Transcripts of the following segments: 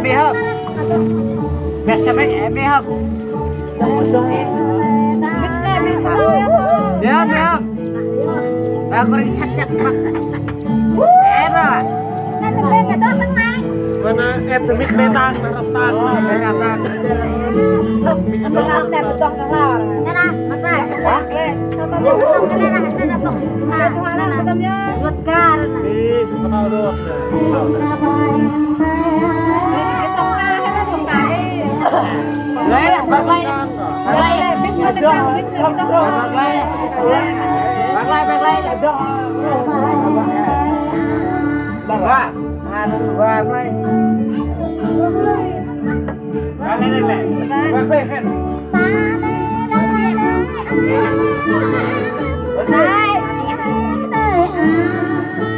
Bị không? Mẹ cho mấy em bị không? Biết không? Bà có định sạch chặt mặt em rồi. Mana em từ mít bê tang nó làm tan. Để làm ta. Nó làm đẹp một tuần nó lao. Đây nè, mặt này. Đây. Đây là bụng. Ruột ca đây này. Đi, nó vào được. Lấy bạc lấy. Lấy biết nó được không? Biết nó được không? Bạc lấy. Bạc lấy. Bạc lấy. Bạc lấy.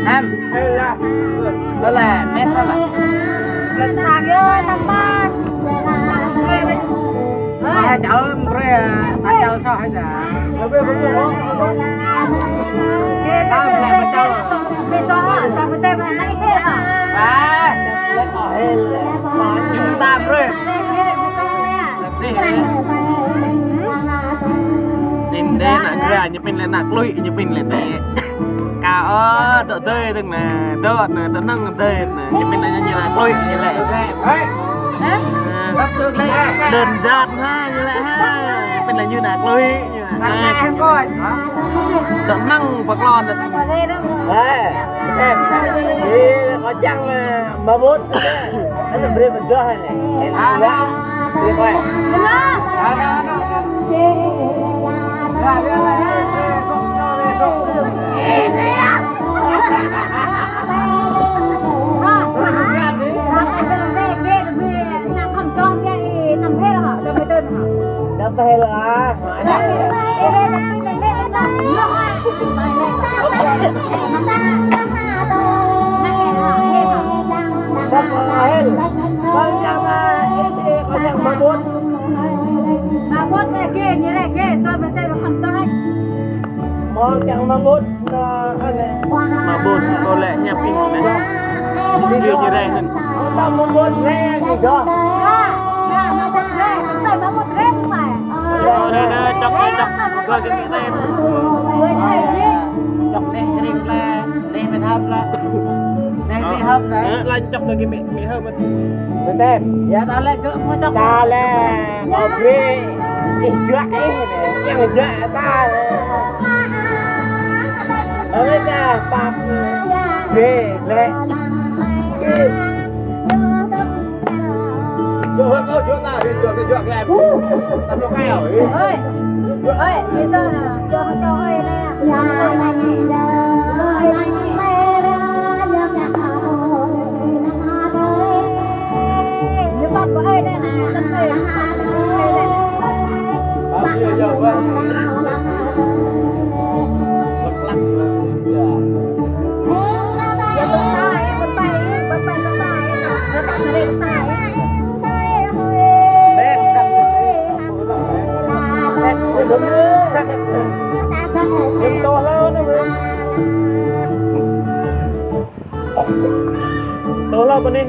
Em đó là nét đó là Lần sang ơi năm ba. ai chở ta chở sao hay là Cái tao là mà chở bên đó tao phải tên mà lấy hết à? à nhưng ta rồi đi Nhìn đây là cái như mình là nạc lụy như mình là thế. Cả tớ tơi từng là tớ năng tơi như mình là như là lụy như lại. Đơn giản ha như lại ha. Mình là như nạc lụy như là em coi tớ năng bạc lon được. em đi có chăng mà muốn nó làm riêng mình chơi này em đã đi quay đâm về là kia như này kia tôi mới tên là không tôi mong chẳng mong muốn Mà buồn có lẽ nhà mình này như đây nên tao mong muốn nghe gì đó đây chọc coi cái miệng em chọc đây cái đêm là đây mình hấp là đây mình hấp đấy là chọc tôi cái miệng hấp mình đem dạ ta lại cỡ mua chọc ta là ok cái chuyện ta ở đây là bạc ghê lệ vô hơn có chỗ nào thì chuột làm tao nó ngay ở ơi ơi bây giờ là cho ơi như bắt của ơi đây nè tân ơi bao nhiêu giờ quá còn lắc giờ tôi tay nó tặng nó tay đúng sắc em to lớn nữa to lớn bên đây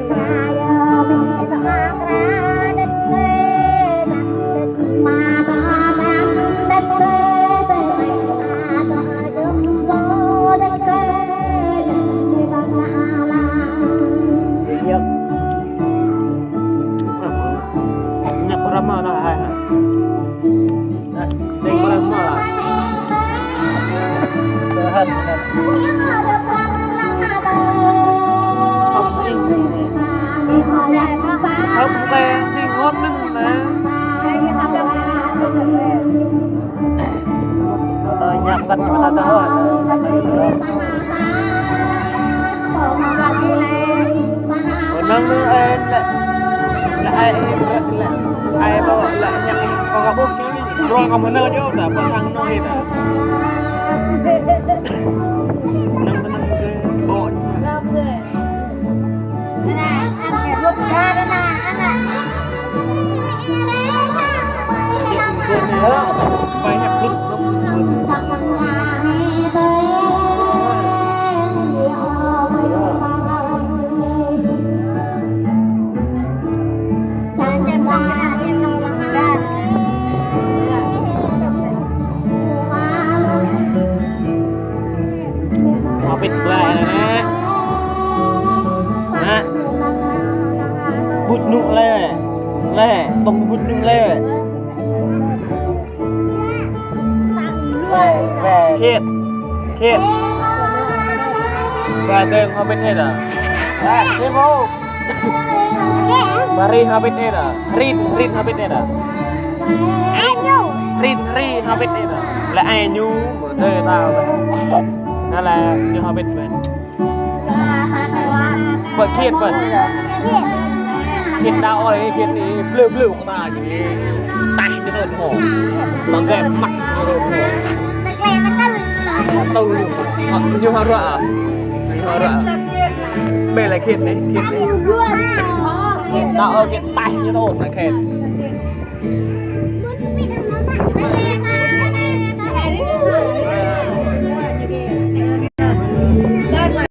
nhập Brahma là hai hả đây Brahma là hơn không về thì ngon lắm mà tôi nhập gần mà ta thôi nâng em lại ai bảo lại nhập còn gặp bố kia rồi còn mình nơi chứ ta có sang nơi ta nâng cái bộ phải nhập lúc họ bịt lại nè nè bụt nụ lê bông bụt nụ lê khiết và tên họ bịt hết à thế vô Bari họ bịt hết à rin họ bịt hết à rin họ bịt hết à là ai nhu một thời taoนั่นแหละยูฮาบิทเป็นเปิดเครียดเปิดเครียดดาวอะไรเครียดนี่เปลือกตาอย่างนี้ตายจะโดนหัวบางแกมัดจะโดนหัวตู้อยู่ยูฮาระเป็นอะไรเครียดนี่เครียดนี่ดาวเครียดตายจะโดนนะเครียด